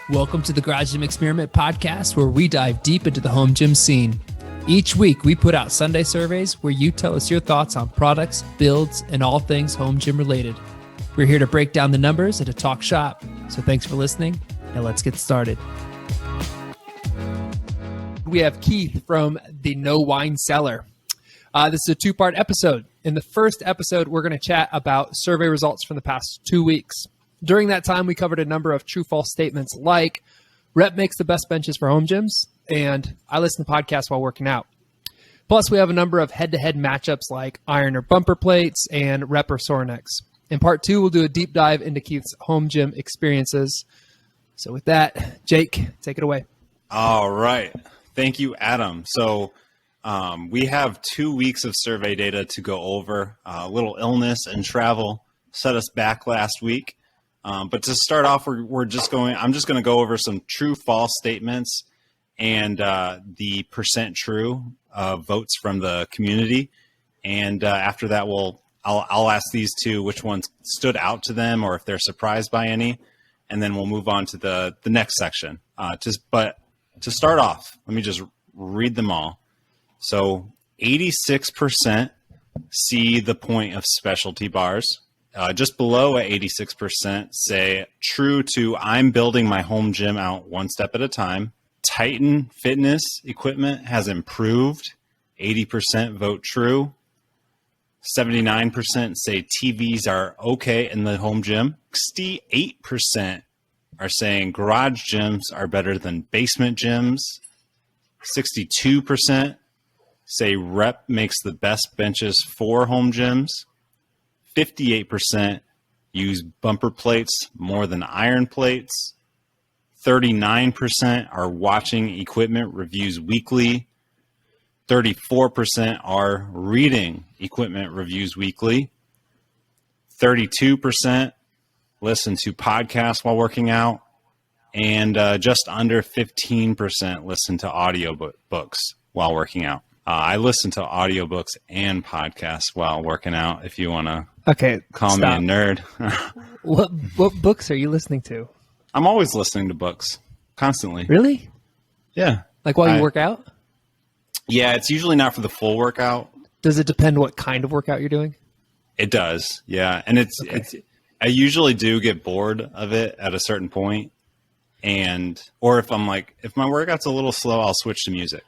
Welcome to the Garage Gym Experiment podcast, where we dive deep into the home gym scene. Each week, we put out Sunday surveys where you tell us your thoughts on products, builds, and all things home gym related. We're here to break down the numbers and to talk shop. So thanks for listening, and let's get started. We have Keith from the No Wine Cellar. This is a two-part episode. In the first episode, we're going to chat about survey results from the past 2 weeks. During that time, we covered a number of true-false statements like rep makes the best benches for home gyms, and I listen to podcasts while working out. Plus, we have a number of head-to-head matchups like iron or bumper plates and rep or Sorinex. In part 2, we'll do a deep dive into Keith's home gym experiences. So with that, Jake, take it away. All right. Thank you, Adam. So we have 2 weeks of survey data to go over. A little illness and travel set us back last week. But to start off, I'm just going to go over some true false statements and the percent true votes from the community. And after that, I'll ask these two which ones stood out to them or if they're surprised by any. And then we'll move on to the next section. But to start off, let me just read them all. So 86% see the point of specialty bars. Just below at 86% say true to I'm building my home gym out one step at a time. Titan fitness equipment has improved. 80% vote true. 79% say TVs are okay in the home gym. 68% are saying garage gyms are better than basement gyms. 62% say rep makes the best benches for home gyms. 58% use bumper plates more than iron plates. 39% are watching equipment reviews weekly. 34% are reading equipment reviews weekly. 32% listen to podcasts while working out. And just under 15% listen to audiobooks while working out. I listen to audiobooks and podcasts while working out, if you want to call me a nerd. What books are you listening to? I'm always listening to books, constantly. Really? Yeah. Like while you work out? Yeah, it's usually not for the full workout. Does it depend what kind of workout you're doing? It does, yeah. And I usually do get bored of it at a certain point. Or if my workout's a little slow, I'll switch to music.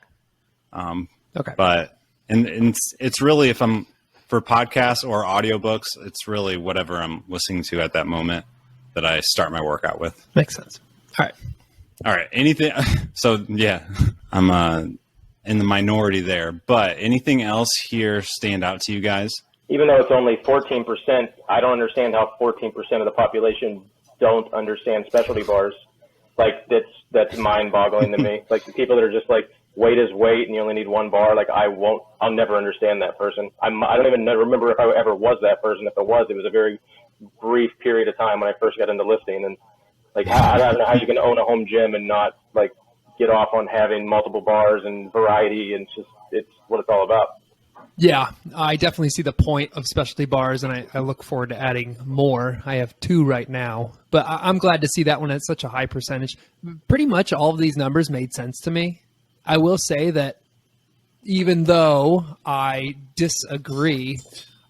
Okay. But it's really, if I'm for podcasts or audiobooks, it's really whatever I'm listening to at that moment that I start my workout with. Makes sense. All right. Anything. So yeah, I'm in the minority there, but anything else here stand out to you guys? Even though it's only 14%, I don't understand how 14% of the population don't understand specialty bars. Like that's mind boggling to me. Like the people that are just like, weight is weight and you only need one bar. Like I'll never understand that person. I don't even remember if I ever was that person. If it was a very brief period of time when I first got into lifting. And like, I don't know how you can own a home gym and not like get off on having multiple bars and variety. And it's what it's all about. Yeah, I definitely see the point of specialty bars, and I look forward to adding more. I have 2 right now, but I'm glad to see that one at such a high percentage. Pretty much all of these numbers made sense to me. I will say that even though I disagree,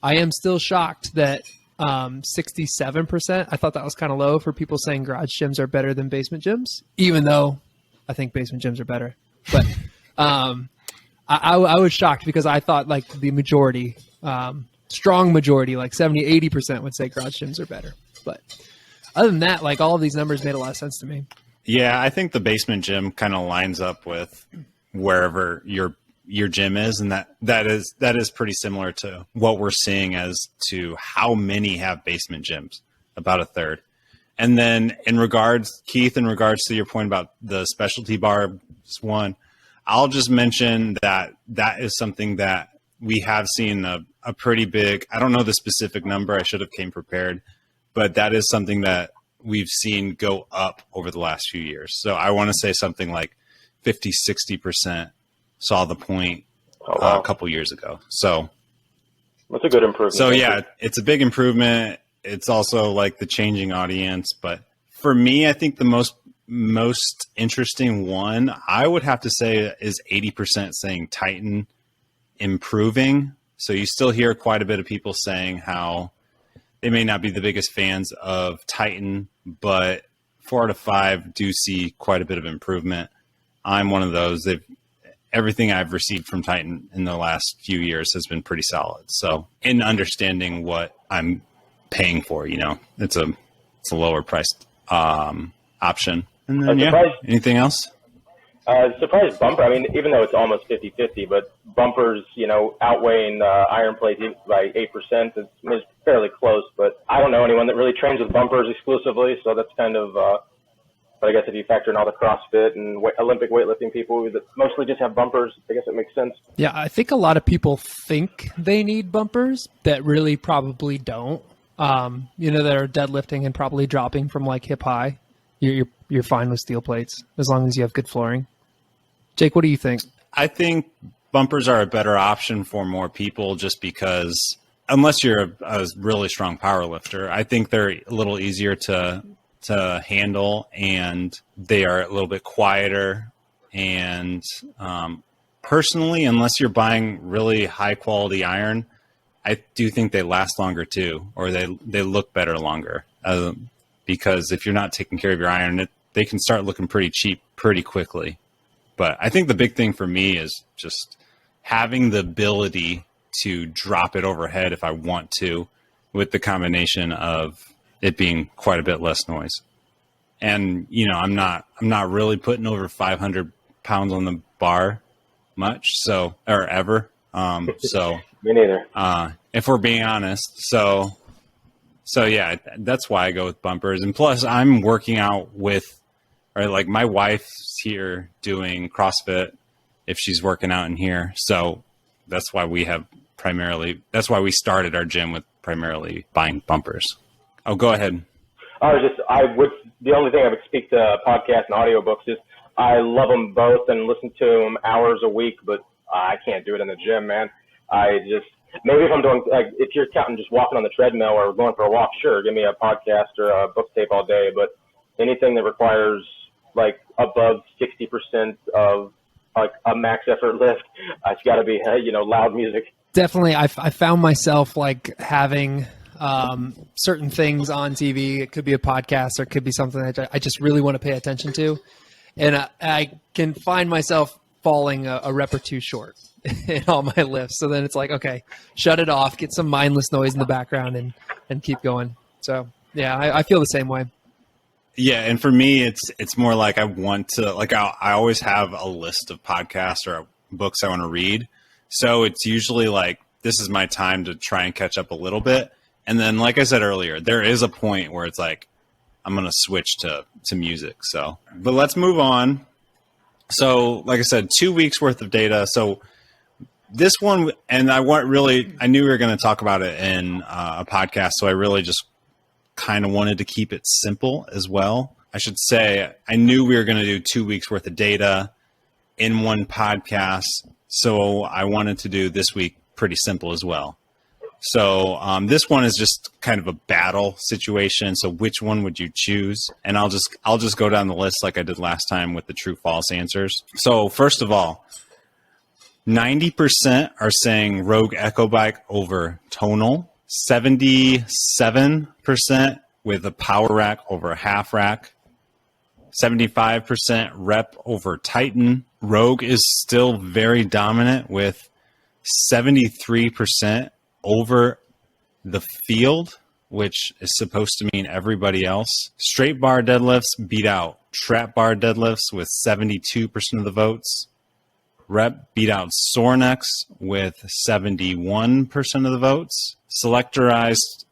I am still shocked that 67%, I thought that was kind of low for people saying garage gyms are better than basement gyms, even though I think basement gyms are better. But I was shocked because I thought like the majority, strong majority, like 70, 80% would say garage gyms are better. But other than that, like all of these numbers made a lot of sense to me. Yeah, I think the basement gym kind of lines up with wherever your gym is, and that is pretty similar to what we're seeing as to how many have basement gyms, about a third. And then Keith, in regards to your point about the specialty bar one, I'll just mention that is something that we have seen a pretty big, I don't know the specific number, I should have came prepared, but that is something that we've seen go up over the last few years. So I want to say something like 50, 60% saw the point a couple years ago. So that's a good improvement. So yeah, it's a big improvement. it's also like the changing audience. But for me, I think the most interesting one I would have to say is 80% saying Titan improving. So you still hear quite a bit of people saying how they may not be the biggest fans of Titan, but 4 out of 5 do see quite a bit of improvement. I'm one of those. Everything I've received from Titan in the last few years has been pretty solid. So in understanding what I'm paying for, it's a lower priced option. And then, anything else? Surprise bumper. I mean, even though it's almost 50-50, but bumpers, outweighing iron plates by 8%. It's fairly close, but I don't know anyone that really trains with bumpers exclusively. So that's kind of, but I guess if you factor in all the CrossFit and Olympic weightlifting people that mostly just have bumpers, I guess it makes sense. Yeah, I think a lot of people think they need bumpers that really probably don't. That are deadlifting and probably dropping from like hip high. You're fine with steel plates as long as you have good flooring. Jake, what do you think? I think bumpers are a better option for more people just because unless you're a really strong power lifter, I think they're a little easier to handle and they are a little bit quieter. And personally, unless you're buying really high quality iron, I do think they last longer too, or they look better longer. Because if you're not taking care of your iron, they can start looking pretty cheap pretty quickly. But I think the big thing for me is just having the ability to drop it overhead if I want to, with the combination of it being quite a bit less noise. And, I'm not really putting over 500 pounds on the bar much, or ever. Me neither. If we're being honest. So yeah, that's why I go with bumpers. And plus I'm working out like my wife's here doing CrossFit if she's working out in here. So that's why we started our gym with primarily buying bumpers. Oh, go ahead. The only thing I would speak to podcasts and audiobooks is I love them both and listen to them hours a week, but I can't do it in the gym, man. Maybe if I'm doing, like, if you're counting just walking on the treadmill or going for a walk, sure, give me a podcast or a book tape all day. But anything that requires like above 60% of like a max effort lift, it's got to be, loud music. Definitely. I found myself like having certain things on TV. It could be a podcast or it could be something that I just really want to pay attention to. And I can find myself falling a rep or two short in all my lifts. So then it's like, okay, shut it off, get some mindless noise in the background and keep going. So yeah, I feel the same way. Yeah. And for me, it's more like I want to, like, I always have a list of podcasts or books I want to read. So it's usually like, this is my time to try and catch up a little bit. And then, like I said earlier, there is a point where it's like, I'm going to switch to music. So, but let's move on. So like I said, 2 weeks worth of data. So this one, and I knew we were going to talk about it in a podcast. So I really just kind of wanted to keep it simple as well. I should say, I knew we were going to do 2 weeks worth of data in one podcast. So I wanted to do this week pretty simple as well. So this one is just kind of a battle situation. So which one would you choose? And I'll just go down the list like I did last time with the true false answers. So first of all, 90% are saying Rogue Echo Bike over Tonal. 77% with a power rack over half rack. 75% rep over Titan. Rogue is still very dominant with 73% over the field, which is supposed to mean everybody else. Straight bar deadlifts beat out trap bar deadlifts with 72% of the votes. Rep beat out Sorinex with 71% of the votes. Selectorized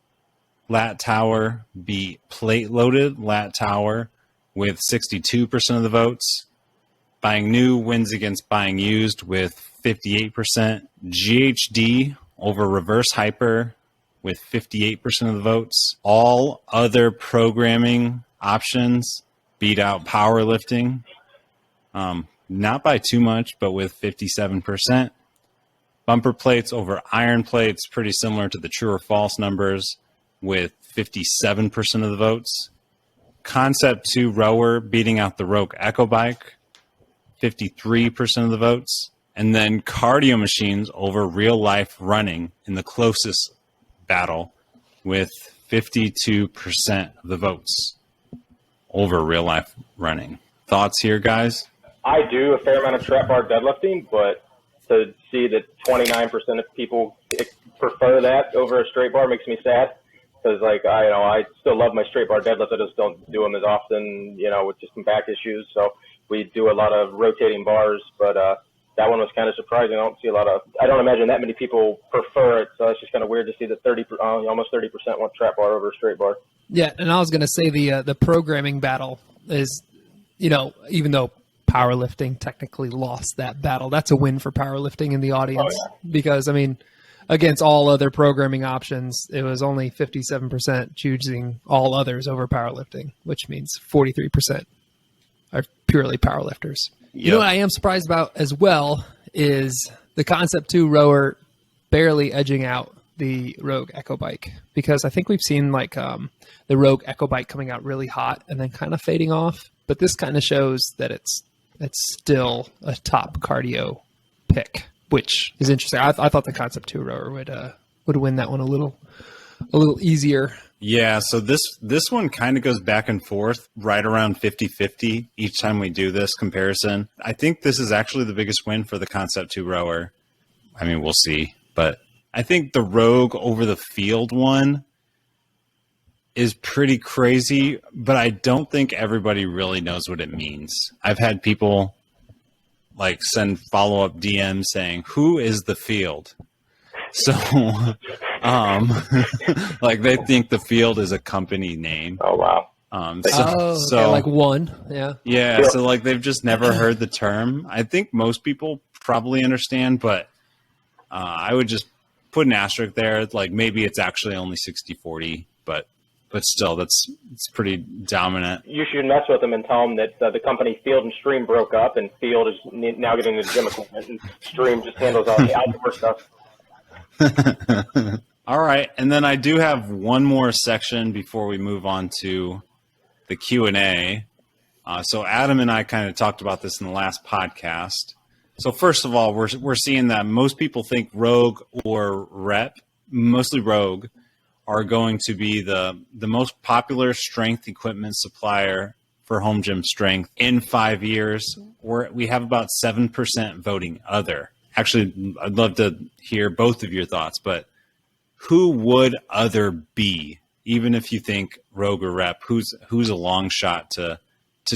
lat tower beat plate loaded lat tower with 62% of the votes. Buying new wins against buying used with 58%. GHD over reverse hyper with 58% of the votes. All other programming options beat out powerlifting. Not by too much, but with 57%. Bumper plates over iron plates, pretty similar to the true or false numbers. with 57% of the votes. Concept 2 rower beating out the Rogue Echo Bike, 53% of the votes. And then cardio machines over real life running in the closest battle with 52% of the votes over real life running. Thoughts here, guys? I do a fair amount of trap bar deadlifting, but to see that 29% of people prefer that over a straight bar makes me sad. Because I still love my straight bar deadlifts. I just don't do them as often, with just some back issues. So we do a lot of rotating bars, but that one was kind of surprising. I don't imagine that many people prefer it. So it's just kind of weird to see that almost 30% want trap bar over a straight bar. Yeah, and I was going to say the programming battle is, even though powerlifting technically lost that battle, that's a win for powerlifting in the audience. Oh, yeah. Because, against all other programming options, it was only 57% choosing all others over powerlifting, which means 43% are purely powerlifters. Yep. You know what I am surprised about as well is the Concept 2 rower barely edging out the Rogue Echo Bike, because I think we've seen the Rogue Echo Bike coming out really hot and then kind of fading off. But this kind of shows that it's still a top cardio pick, which is interesting. I thought the Concept 2 rower would win that one a little easier. Yeah, so this one kind of goes back and forth right around 50-50 each time we do this comparison. I think this is actually the biggest win for the Concept 2 rower. I mean, we'll see. But I think the Rogue over the field one is pretty crazy, but I don't think everybody really knows what it means. I've had people send follow-up DMs saying, "Who is the field?" So, they think the field is a company name. Oh, wow. One. Yeah. Yeah. So they've just never heard the term. I think most people probably understand, but I would just put an asterisk there. Maybe it's actually only 60-40, but still, it's pretty dominant. You should mess with them and tell them that the company Field and Stream broke up, and Field is now getting the gym equipment, and Stream just handles all the outdoor stuff. All right, and then I do have one more section before we move on to the Q&A. So Adam and I kind of talked about this in the last podcast. So first of all, we're seeing that most people think Rogue or Rep, mostly Rogue, are going to be the most popular strength equipment supplier for home gym strength in 5 years. We have about 7% voting other. Actually, I'd love to hear both of your thoughts, but who would other be? Even if you think Rogue or Rep, who's a long shot to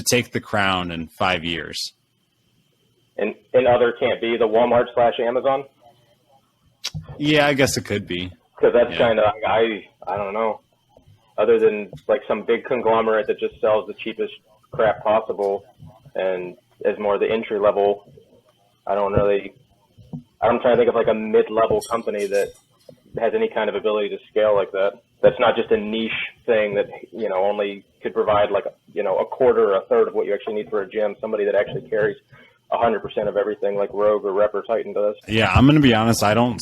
take the crown in 5 years? And other can't be the Walmart/Amazon? Yeah, I guess it could be. Because that's kind of, I don't know. Other than some big conglomerate that just sells the cheapest crap possible and is more the entry level, I'm trying to think of a mid-level company that has any kind of ability to scale like that. That's not just a niche thing that, only could provide a quarter or a third of what you actually need for a gym. Somebody that actually carries 100% of everything like Rogue or Rep or Titan does. Yeah, I'm going to be honest. I don't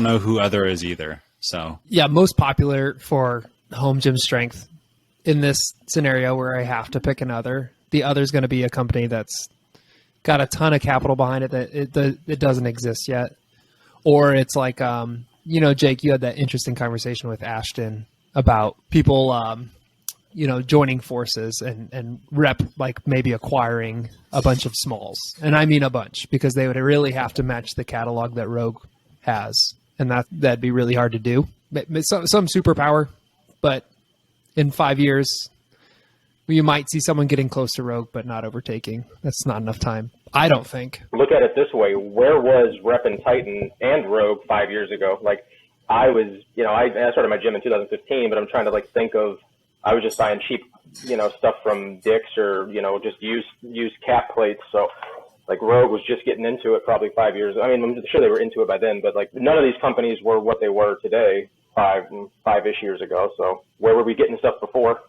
know who other is either. So yeah, most popular for home gym strength in this scenario where I have to pick another. The other is going to be a company that's got a ton of capital behind it that it doesn't exist yet, or it's Jake, you had that interesting conversation with Ashton about people joining forces and Rep maybe acquiring a bunch of smalls. And I mean a bunch, because they would really have to match the catalog that Rogue has. And that'd be really hard to do. Some superpower, but in 5 years, you might see someone getting close to Rogue, but not overtaking. That's not enough time, I don't think. Look at it this way. Where was Rep and Titan and Rogue 5 years ago? I was, I started my gym in 2015, but I'm trying to think of, I was just buying cheap, stuff from Dick's or, just used cap plates. So Rogue was just getting into it probably 5 years. I mean, I'm sure they were into it by then, but none of these companies were what they were today five-ish years ago. So where were we getting stuff before?